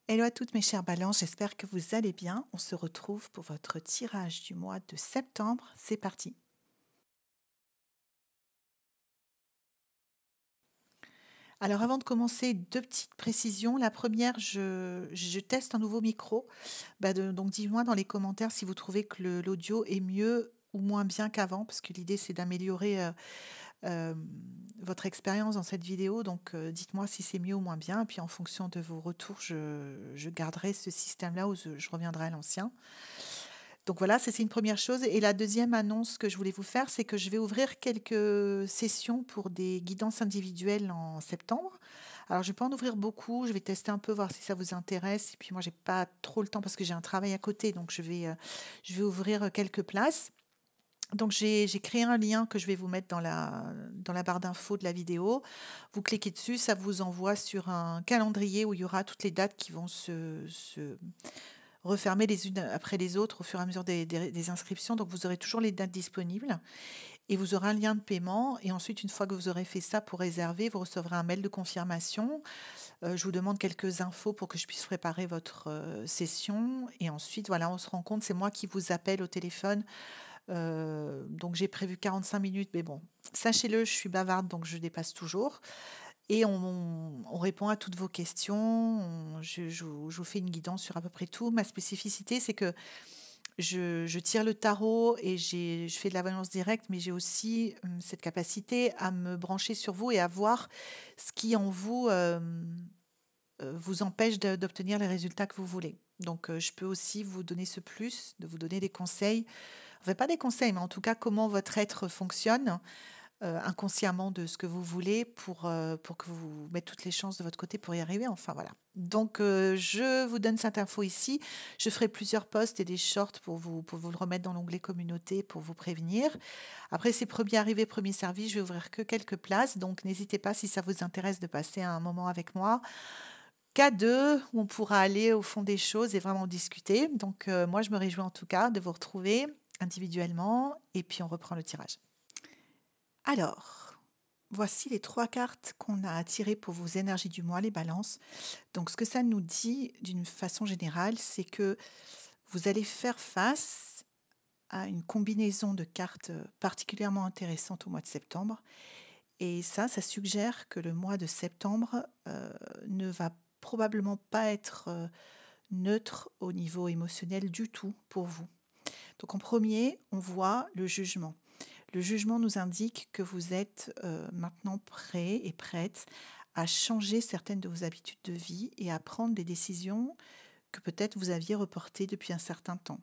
Hello à toutes mes chères balances, j'espère que vous allez bien. On se retrouve pour votre tirage du mois de septembre. C'est parti. Alors avant de commencer, deux petites précisions. La première, je teste un nouveau micro. Donc dis-moi dans les commentaires si vous trouvez que l'audio est mieux ou moins bien qu'avant, parce que l'idée c'est d'améliorer euh, votre expérience dans cette vidéo. Donc dites-moi si c'est mieux ou moins bien. Et puis en fonction de vos retours, je garderai ce système-là ou je reviendrai à l'ancien. Donc voilà, ça c'est une première chose. Et la deuxième annonce que je voulais vous faire, c'est que je vais ouvrir quelques sessions pour des guidances individuelles en septembre. Alors je vais pas en ouvrir beaucoup, je vais tester un peu, voir si ça vous intéresse. Et puis moi, j'ai pas trop le temps parce que j'ai un travail à côté, donc je vais ouvrir quelques places. Donc j'ai créé un lien que je vais vous mettre dans la barre d'infos de la vidéo. Vous cliquez dessus, ça vous envoie sur un calendrier où il y aura toutes les dates qui vont se refermer les unes après les autres au fur et à mesure des inscriptions. Donc, vous aurez toujours les dates disponibles et vous aurez un lien de paiement. Et ensuite, une fois que vous aurez fait ça pour réserver, vous recevrez un mail de confirmation. Je vous demande quelques infos pour que je puisse préparer votre session. Et ensuite, voilà, on se rend compte, c'est moi qui vous appelle au téléphone. Donc, j'ai prévu 45 minutes, mais bon, sachez-le, je suis bavarde, donc je dépasse toujours. Et on répond à toutes vos questions. Je vous fais une guidance sur à peu près tout. Ma spécificité, c'est que je tire le tarot et je fais de la voyance directe, mais j'ai aussi cette capacité à me brancher sur vous et à voir ce qui en vous vous empêche d'obtenir les résultats que vous voulez. Donc, je peux aussi vous donner ce plus, de vous donner des conseils. Enfin, pas des conseils, mais en tout cas, comment votre être fonctionne inconsciemment de ce que vous voulez pour que vous mettez toutes les chances de votre côté pour y arriver. Enfin voilà. Donc je vous donne cette info ici. Je ferai plusieurs posts et des shorts pour vous le remettre dans l'onglet communauté pour vous prévenir. Après, c'est premier arrivé, premier servi. Je vais ouvrir que quelques places. Donc n'hésitez pas si ça vous intéresse de passer un moment avec moi. Qu'à deux, où on pourra aller au fond des choses et vraiment discuter. Donc moi, je me réjouis en tout cas de vous retrouver individuellement et puis on reprend le tirage. Alors, voici les trois cartes qu'on a tirées pour vos énergies du mois, les balances. Donc, ce que ça nous dit d'une façon générale, c'est que vous allez faire face à une combinaison de cartes particulièrement intéressante au mois de septembre. Et ça suggère que le mois de septembre ne va probablement pas être neutre au niveau émotionnel du tout pour vous. Donc, en premier, on voit le jugement. Le jugement nous indique que vous êtes maintenant prêt et prête à changer certaines de vos habitudes de vie et à prendre des décisions que peut-être vous aviez reportées depuis un certain temps.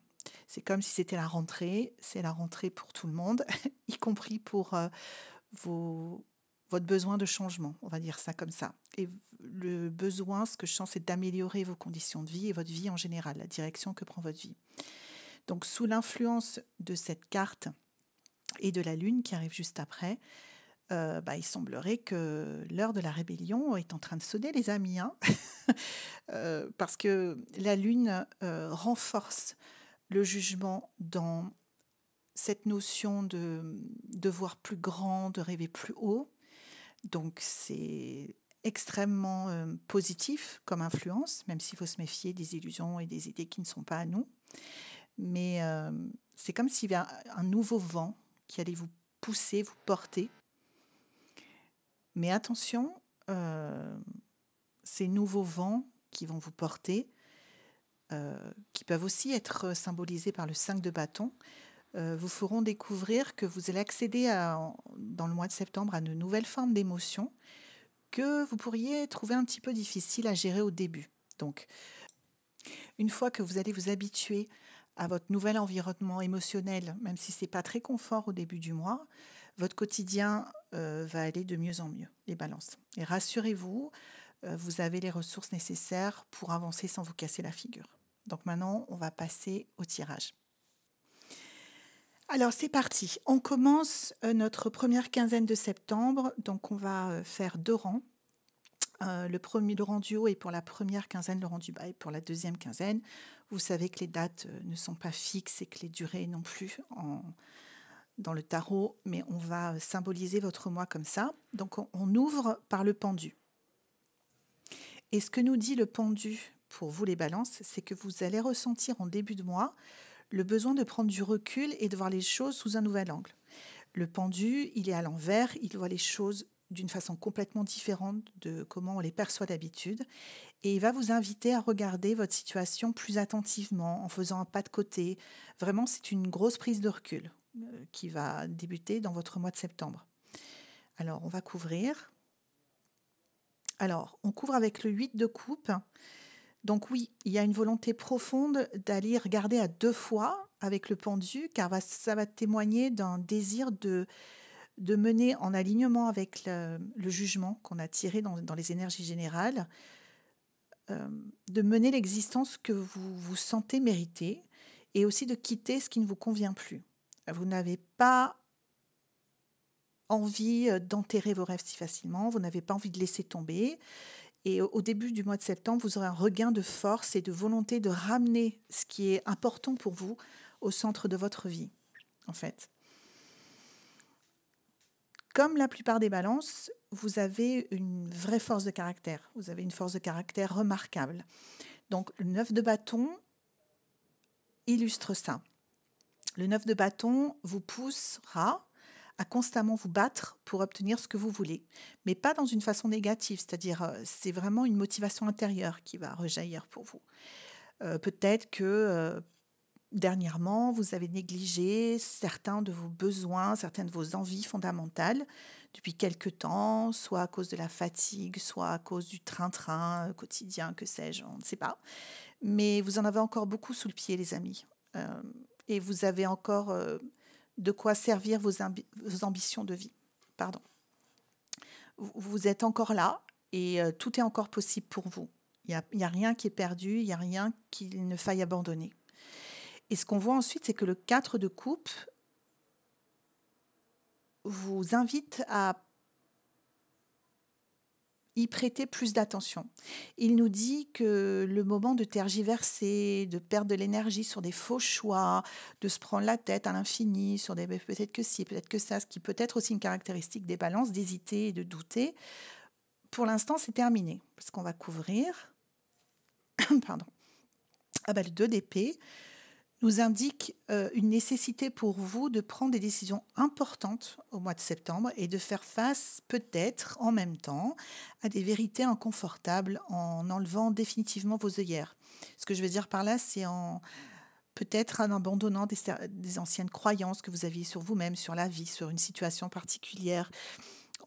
C'est comme si c'était la rentrée, c'est la rentrée pour tout le monde, y compris pour vos, votre besoin de changement, on va dire ça comme ça. Et le besoin, ce que je sens, c'est d'améliorer vos conditions de vie et votre vie en général, la direction que prend votre vie. Donc sous l'influence de cette carte, et de la Lune qui arrive juste après, il semblerait que l'heure de la rébellion est en train de sonner, les amis. Hein. Parce que la Lune renforce le jugement dans cette notion de voir plus grand, de rêver plus haut. Donc c'est extrêmement positif comme influence, même s'il faut se méfier des illusions et des idées qui ne sont pas à nous. Mais c'est comme s'il y avait un nouveau vent qui allait vous pousser, vous porter. Mais attention, ces nouveaux vents qui vont vous porter, qui peuvent aussi être symbolisés par le 5 de bâton, vous feront découvrir que vous allez accéder dans le mois de septembre à de nouvelles formes d'émotions que vous pourriez trouver un petit peu difficiles à gérer au début. Donc, une fois que vous allez vous habituer à votre nouvel environnement émotionnel, même si ce n'est pas très confort au début du mois, votre quotidien va aller de mieux en mieux, les balances. Et rassurez-vous, vous avez les ressources nécessaires pour avancer sans vous casser la figure. Donc maintenant, on va passer au tirage. Alors c'est parti, on commence notre première quinzaine de septembre, donc on va faire deux rangs. Le rang du haut est pour la première quinzaine, le rang du bas est pour la deuxième quinzaine. Vous savez que les dates ne sont pas fixes et que les durées non plus dans le tarot, mais on va symboliser votre mois comme ça. Donc on ouvre par le pendu. Et ce que nous dit le pendu pour vous les balances, c'est que vous allez ressentir en début de mois le besoin de prendre du recul et de voir les choses sous un nouvel angle. Le pendu, il est à l'envers, il voit les choses d'une façon complètement différente de comment on les perçoit d'habitude. Et il va vous inviter à regarder votre situation plus attentivement, en faisant un pas de côté. Vraiment, c'est une grosse prise de recul qui va débuter dans votre mois de septembre. Alors, on va couvrir. Alors, on couvre avec le 8 de coupe. Donc oui, il y a une volonté profonde d'aller regarder à 2 fois avec le pendu, car ça va témoigner d'un désir de mener en alignement avec le jugement qu'on a tiré dans les énergies générales, de mener l'existence que vous vous sentez mériter et aussi de quitter ce qui ne vous convient plus. Vous n'avez pas envie d'enterrer vos rêves si facilement, vous n'avez pas envie de laisser tomber. Et au début du mois de septembre, vous aurez un regain de force et de volonté de ramener ce qui est important pour vous au centre de votre vie, en fait. Comme la plupart des balances, vous avez une vraie force de caractère. Vous avez une force de caractère remarquable. Donc, le 9 de bâton illustre ça. Le 9 de bâton vous poussera à constamment vous battre pour obtenir ce que vous voulez, mais pas dans une façon négative, c'est-à-dire c'est vraiment une motivation intérieure qui va rejaillir pour vous. Peut-être que dernièrement, vous avez négligé certains de vos besoins, certaines de vos envies fondamentales depuis quelque temps, soit à cause de la fatigue, soit à cause du train-train quotidien, que sais-je, on ne sait pas. Mais vous en avez encore beaucoup sous le pied, les amis. Et vous avez encore de quoi servir vos ambitions de vie. Pardon. Vous êtes encore là et tout est encore possible pour vous. Il n'y a rien qui est perdu, il n'y a rien qu'il ne faille abandonner. Et ce qu'on voit ensuite, c'est que le 4 de coupe vous invite à y prêter plus d'attention. Il nous dit que le moment de tergiverser, de perdre de l'énergie sur des faux choix, de se prendre la tête à l'infini sur des peut-être que ci, peut-être que ça, ce qui peut être aussi une caractéristique des balances, d'hésiter et de douter, pour l'instant, c'est terminé. Parce qu'on va couvrir. Pardon. Le 2 d'épée nous indique une nécessité pour vous de prendre des décisions importantes au mois de septembre et de faire face peut-être en même temps à des vérités inconfortables en enlevant définitivement vos œillères. Ce que je veux dire par là, c'est peut-être en abandonnant des anciennes croyances que vous aviez sur vous-même, sur la vie, sur une situation particulière.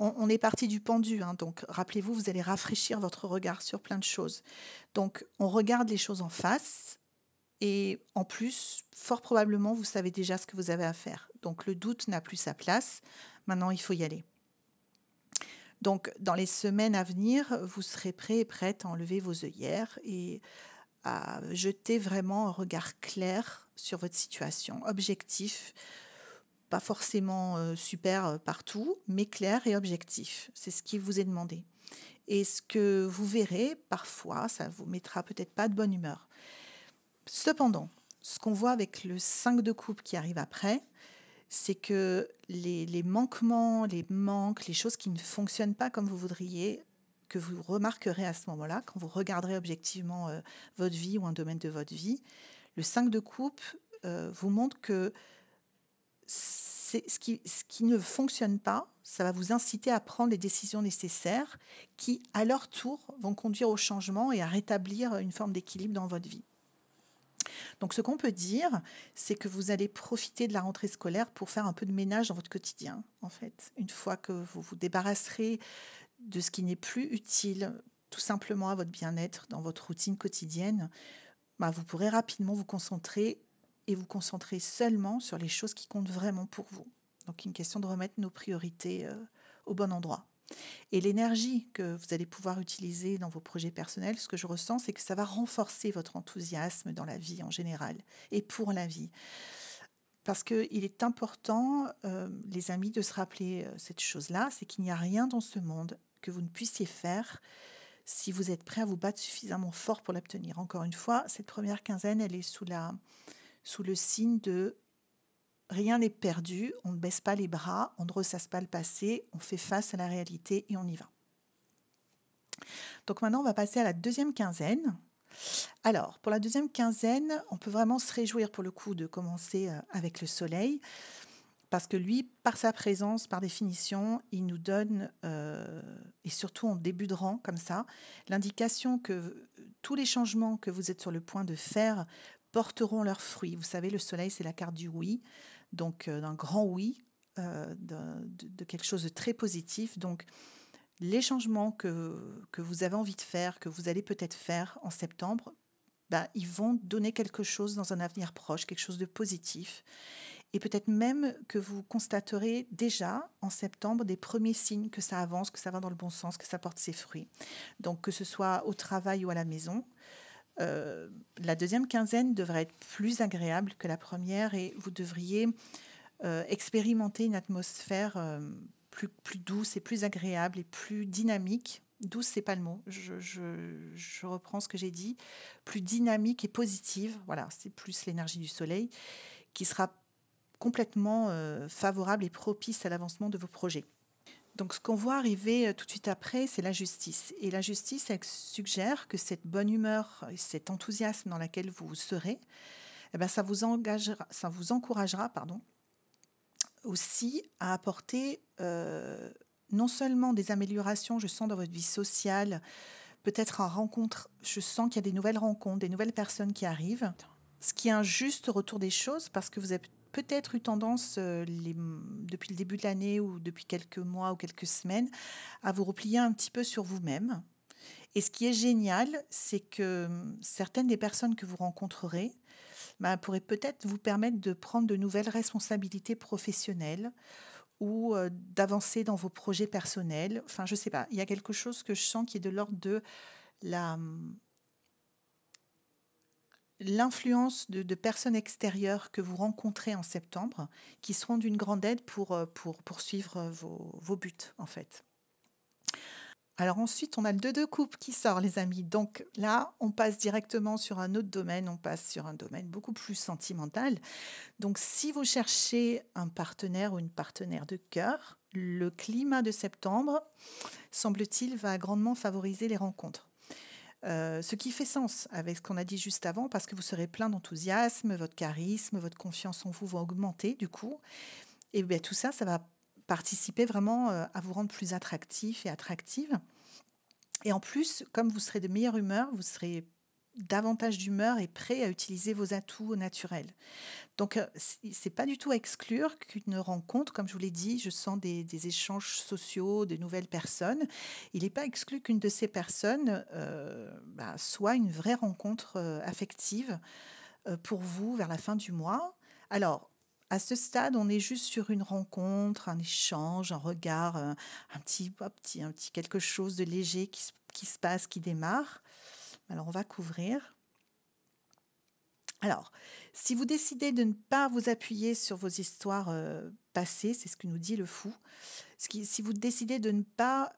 On est parti du pendu, donc rappelez-vous, vous allez rafraîchir votre regard sur plein de choses. Donc on regarde les choses en face. Et en plus, fort probablement, vous savez déjà ce que vous avez à faire. Donc, le doute n'a plus sa place. Maintenant, il faut y aller. Donc, dans les semaines à venir, vous serez prêt et prête à enlever vos œillères et à jeter vraiment un regard clair sur votre situation, objectif, pas forcément super partout, mais clair et objectif. C'est ce qui vous est demandé. Et ce que vous verrez, parfois, ça vous mettra peut-être pas de bonne humeur. Cependant, ce qu'on voit avec le 5 de coupe qui arrive après, c'est que les manquements, les manques, les choses qui ne fonctionnent pas comme vous voudriez, que vous remarquerez à ce moment-là, quand vous regarderez objectivement votre vie ou un domaine de votre vie, le 5 de coupe vous montre que ce qui ne fonctionne pas, ça va vous inciter à prendre les décisions nécessaires qui, à leur tour, vont conduire au changement et à rétablir une forme d'équilibre dans votre vie. Donc, ce qu'on peut dire, c'est que vous allez profiter de la rentrée scolaire pour faire un peu de ménage dans votre quotidien, en fait. Une fois que vous vous débarrasserez de ce qui n'est plus utile, tout simplement à votre bien-être dans votre routine quotidienne, vous pourrez rapidement vous concentrer seulement sur les choses qui comptent vraiment pour vous. Donc, une question de remettre nos priorités au bon endroit. Et l'énergie que vous allez pouvoir utiliser dans vos projets personnels, ce que je ressens, c'est que ça va renforcer votre enthousiasme dans la vie en général et pour la vie. Parce qu'il est important, les amis, de se rappeler cette chose-là, c'est qu'il n'y a rien dans ce monde que vous ne puissiez faire si vous êtes prêt à vous battre suffisamment fort pour l'obtenir. Encore une fois, cette première quinzaine, elle est sous le signe de rien n'est perdu, on ne baisse pas les bras, on ne ressasse pas le passé, on fait face à la réalité et on y va. Donc maintenant, on va passer à la deuxième quinzaine. Alors, pour la deuxième quinzaine, on peut vraiment se réjouir pour le coup de commencer avec le soleil, parce que lui, par sa présence, par définition, il nous donne, et surtout en début de rang comme ça, l'indication que tous les changements que vous êtes sur le point de faire porteront leurs fruits. Vous savez, le soleil, c'est la carte du oui, donc d'un grand oui, de quelque chose de très positif. Donc, les changements que vous avez envie de faire, que vous allez peut-être faire en septembre, bah, ils vont donner quelque chose dans un avenir proche, quelque chose de positif. Et peut-être même que vous constaterez déjà en septembre des premiers signes que ça avance, que ça va dans le bon sens, que ça porte ses fruits. Donc que ce soit au travail ou à la maison, la deuxième quinzaine devrait être plus agréable que la première et vous devriez expérimenter une atmosphère plus douce et plus agréable et plus dynamique. Douce, c'est pas le mot. Je reprends ce que j'ai dit. Plus dynamique et positive. Voilà, c'est plus l'énergie du soleil qui sera complètement favorable et propice à l'avancement de vos projets. Donc, ce qu'on voit arriver tout de suite après, c'est la justice. Et la justice, elle suggère que cette bonne humeur et cet enthousiasme dans lequel vous serez, eh ben, ça vous encouragera, pardon, aussi à apporter non seulement des améliorations, je sens, dans votre vie sociale, peut-être en rencontre, je sens qu'il y a des nouvelles rencontres, des nouvelles personnes qui arrivent, ce qui est un juste retour des choses parce que vous avez peut-être eu tendance, depuis le début de l'année ou depuis quelques mois ou quelques semaines, à vous replier un petit peu sur vous-même. Et ce qui est génial, c'est que certaines des personnes que vous rencontrerez bah, pourraient peut-être vous permettre de prendre de nouvelles responsabilités professionnelles ou d'avancer dans vos projets personnels. Enfin, je ne sais pas, il y a quelque chose que je sens qui est de l'ordre de la, l'influence de personnes extérieures que vous rencontrez en septembre qui seront d'une grande aide pour poursuivre vos buts, en fait. Alors ensuite, on a le 2 de coupe qui sort, les amis. Donc là, on passe directement sur un autre domaine, on passe sur un domaine beaucoup plus sentimental. Donc si vous cherchez un partenaire ou une partenaire de cœur, le climat de septembre, semble-t-il, va grandement favoriser les rencontres. Ce qui fait sens avec ce qu'on a dit juste avant, parce que vous serez plein d'enthousiasme, votre charisme, votre confiance en vous va augmenter du coup. Et bien, tout ça, ça va participer vraiment à vous rendre plus attractif et attractive. Et en plus, comme vous serez de meilleure humeur, vous serez davantage d'humeur et prêt à utiliser vos atouts naturels. Donc, c'est pas du tout à exclure qu'une rencontre, comme je vous l'ai dit, je sens des échanges sociaux, de nouvelles personnes. Il n'est pas exclu qu'une de ces personnes bah, soit une vraie rencontre affective pour vous vers la fin du mois. Alors, à ce stade, on est juste sur une rencontre, un échange, un regard, un petit quelque chose de léger qui se passe, qui démarre. Alors, on va couvrir. Alors, si vous décidez de ne pas vous appuyer sur vos histoires passées, c'est ce que nous dit le fou, si vous décidez de ne pas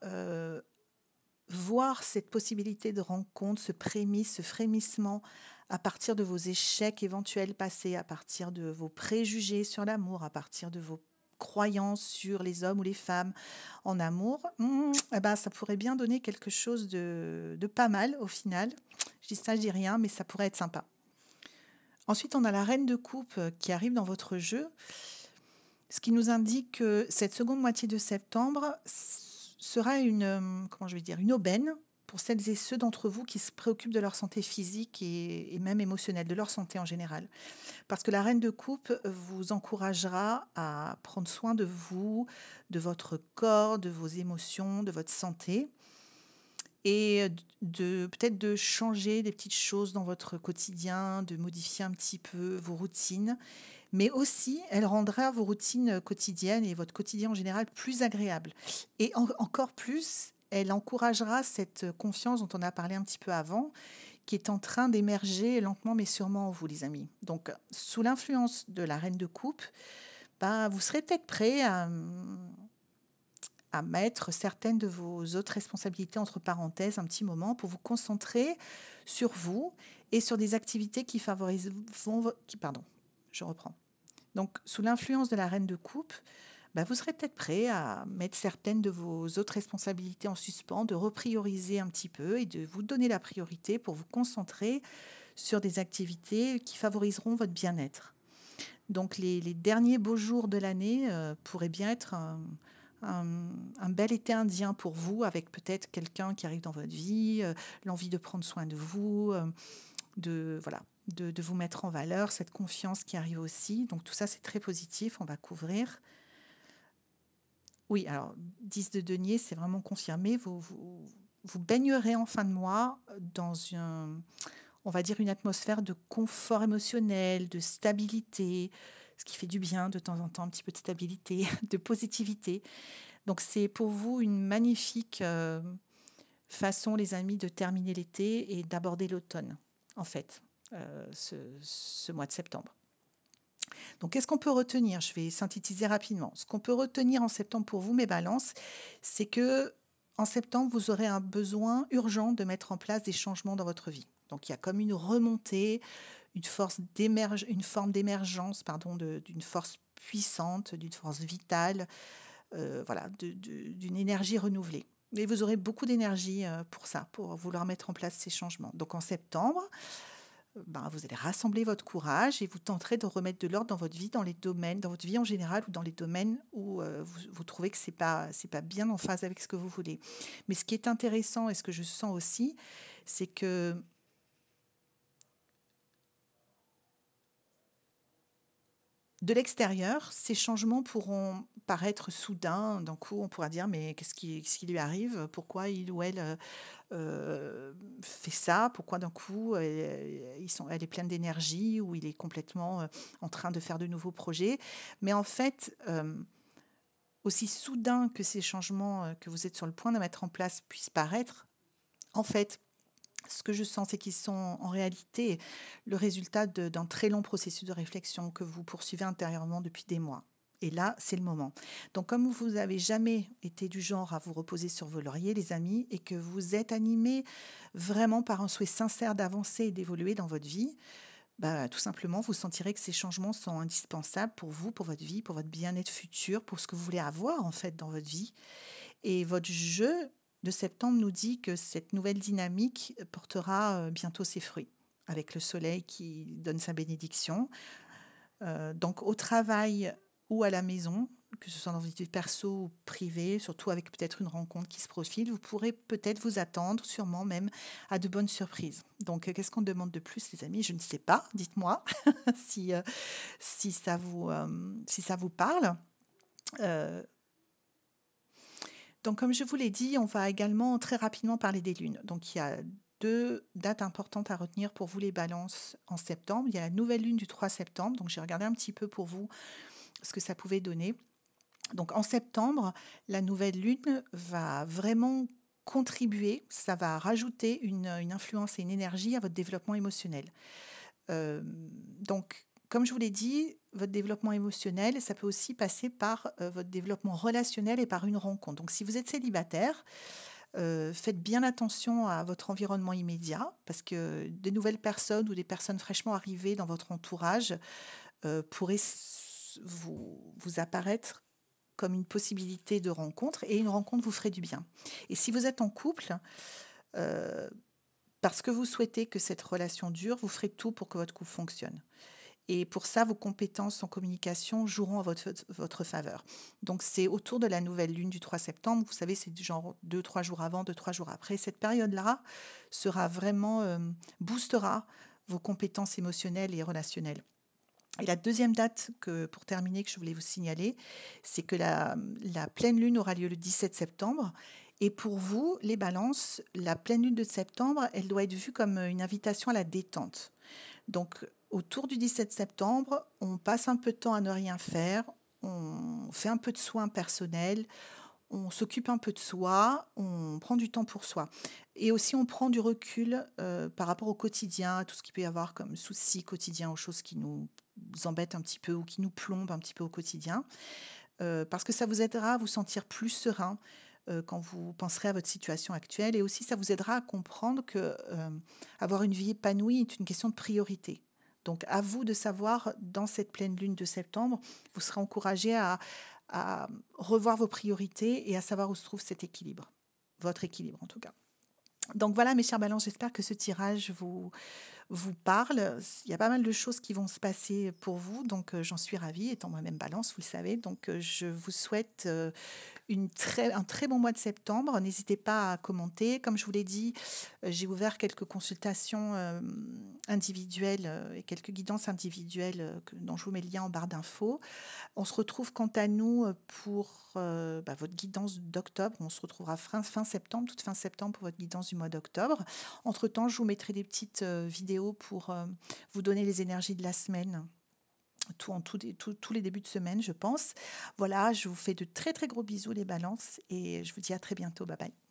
voir cette possibilité de rencontre, ce prémisse, ce frémissement à partir de vos échecs éventuels passés, à partir de vos préjugés sur l'amour, à partir de vos croyances sur les hommes ou les femmes en amour, eh ben, ça pourrait bien donner quelque chose de pas mal au final. Je dis ça, je dis rien, mais ça pourrait être sympa. Ensuite, on a la reine de coupe qui arrive dans votre jeu, ce qui nous indique que cette seconde moitié de septembre sera comment je vais dire, une aubaine pour celles et ceux d'entre vous qui se préoccupent de leur santé physique et même émotionnelle, de leur santé en général. Parce que la reine de coupe vous encouragera à prendre soin de vous, de votre corps, de vos émotions, de votre santé et peut-être de changer des petites choses dans votre quotidien, de modifier un petit peu vos routines, mais aussi elle rendra vos routines quotidiennes et votre quotidien en général plus agréable. Et encore plus, elle encouragera cette confiance dont on a parlé un petit peu avant, qui est en train d'émerger lentement mais sûrement en vous, les amis. Donc, sous l'influence de la reine de coupe, bah, vous serez peut-être prêt à mettre certaines de vos autres responsabilités entre parenthèses un petit moment pour vous concentrer sur vous et sur des activités qui favorisent pardon, je reprends. Donc, sous l'influence de la reine de coupe, bah, vous serez peut-être prêt à mettre certaines de vos autres responsabilités en suspens, de reprioriser un petit peu et de vous donner la priorité pour vous concentrer sur des activités qui favoriseront votre bien-être. Donc les derniers beaux jours de l'année pourraient bien être un bel été indien pour vous, avec peut-être quelqu'un qui arrive dans votre vie, l'envie de prendre soin de vous, voilà, de vous mettre en valeur, cette confiance qui arrive aussi. Donc tout ça, c'est très positif, on va couvrir. Oui, alors 10 de denier, c'est vraiment confirmé. Vous baignerez en fin de mois dans on va dire une atmosphère de confort émotionnel, de stabilité, ce qui fait du bien de temps en temps, un petit peu de stabilité, de positivité. Donc c'est pour vous une magnifique façon, les amis, de terminer l'été et d'aborder l'automne, en fait, ce mois de septembre. Donc, qu'est-ce qu'on peut retenir? Je vais synthétiser rapidement. Ce qu'on peut retenir en septembre pour vous, mes balances, c'est que en septembre, vous aurez un besoin urgent de mettre en place des changements dans votre vie. Donc, il y a comme une remontée, une forme d'émergence, pardon, d'une force puissante, d'une force vitale, voilà, d'une énergie renouvelée. Et vous aurez beaucoup d'énergie pour ça, pour vouloir mettre en place ces changements. Donc, en septembre, ben, vous allez rassembler votre courage et vous tenterez de remettre de l'ordre dans votre vie, dans les domaines, dans votre vie en général ou dans les domaines où vous trouvez que c'est pas bien en phase avec ce que vous voulez. Mais ce qui est intéressant et ce que je sens aussi, c'est que de l'extérieur, ces changements pourront paraître soudains. D'un coup, on pourra dire, mais qu'est-ce qui lui arrive? Pourquoi il ou elle fait ça? Pourquoi d'un coup, elle est pleine d'énergie ou il est complètement en train de faire de nouveaux projets? Mais en fait, aussi soudain que ces changements que vous êtes sur le point de mettre en place puissent paraître, en fait, ce que je sens, c'est qu'ils sont en réalité le résultat d'un très long processus de réflexion que vous poursuivez intérieurement depuis des mois. Et là, c'est le moment. Donc, comme vous n'avez jamais été du genre à vous reposer sur vos lauriers, les amis, et que vous êtes animés vraiment par un souhait sincère d'avancer et d'évoluer dans votre vie, bah, tout simplement, vous sentirez que ces changements sont indispensables pour vous, pour votre vie, pour votre bien-être futur, pour ce que vous voulez avoir en fait dans votre vie. Et votre jeu de septembre nous dit que cette nouvelle dynamique portera bientôt ses fruits, avec le soleil qui donne sa bénédiction. Donc au travail ou à la maison, que ce soit dans votre vie perso ou privée, surtout avec peut-être une rencontre qui se profile, vous pourrez peut-être vous attendre, sûrement même, à de bonnes surprises. Donc qu'est-ce qu'on demande de plus, les amis? Je ne sais pas, dites-moi si, si ça vous parle. Euh, Donc, comme je vous l'ai dit, on va également très rapidement parler des lunes. Donc, il y a deux dates importantes à retenir pour vous les balances en septembre. Il y a la nouvelle lune du 3 septembre. Donc, j'ai regardé un petit peu pour vous ce que ça pouvait donner. Donc, en septembre, la nouvelle lune va vraiment contribuer, ça va rajouter une influence et une énergie à votre développement émotionnel. Donc, comme je vous l'ai dit, votre développement émotionnel, ça peut aussi passer par votre développement relationnel et par une rencontre. Donc, si vous êtes célibataire, faites bien attention à votre environnement immédiat parce que des nouvelles personnes ou des personnes fraîchement arrivées dans votre entourage pourraient vous apparaître comme une possibilité de rencontre et une rencontre vous ferait du bien. Et si vous êtes en couple, euh, parce que vous souhaitez que cette relation dure, vous ferez tout pour que votre couple fonctionne. Et pour ça, vos compétences en communication joueront à votre faveur. Donc, c'est autour de la nouvelle lune du 3 septembre. Vous savez, c'est genre 2-3 jours avant, 2-3 jours après. Cette période-là sera vraiment, boostera vos compétences émotionnelles et relationnelles. Et la deuxième date, pour terminer, que je voulais vous signaler, c'est que la pleine lune aura lieu le 17 septembre. Et pour vous, les balances, la pleine lune de septembre, elle doit être vue comme une invitation à la détente. Donc, autour du 17 septembre, on passe un peu de temps à ne rien faire, on fait un peu de soins personnels, on s'occupe un peu de soi, on prend du temps pour soi. Et aussi, on prend du recul par rapport au quotidien, à tout ce qu'il peut y avoir comme soucis quotidiens, aux choses qui nous embêtent un petit peu ou qui nous plombent un petit peu au quotidien. Parce que ça vous aidera à vous sentir plus serein quand vous penserez à votre situation actuelle. Et aussi, ça vous aidera à comprendre que avoir une vie épanouie est une question de priorité. Donc, à vous de savoir, dans cette pleine lune de septembre, vous serez encouragé à revoir vos priorités et à savoir où se trouve cet équilibre, votre équilibre en tout cas. Donc voilà, mes chers balances, j'espère que ce tirage vous parle. Il y a pas mal de choses qui vont se passer pour vous, donc j'en suis ravie, étant moi-même balance, vous le savez. Donc je vous souhaite un très bon mois de septembre. N'hésitez pas à commenter. Comme je vous l'ai dit, j'ai ouvert quelques consultations individuelles et quelques guidances individuelles dont je vous mets le lien en barre d'infos. On se retrouve quant à nous pour votre guidance d'octobre. On se retrouvera fin septembre, toute fin septembre pour votre guidance du mois d'octobre. Entre-temps, je vous mettrai des petites vidéos pour vous donner les énergies de la semaine. Tous les débuts de semaine, je pense. Voilà, je vous fais de très très gros bisous les balances et je vous dis à très bientôt. Bye bye.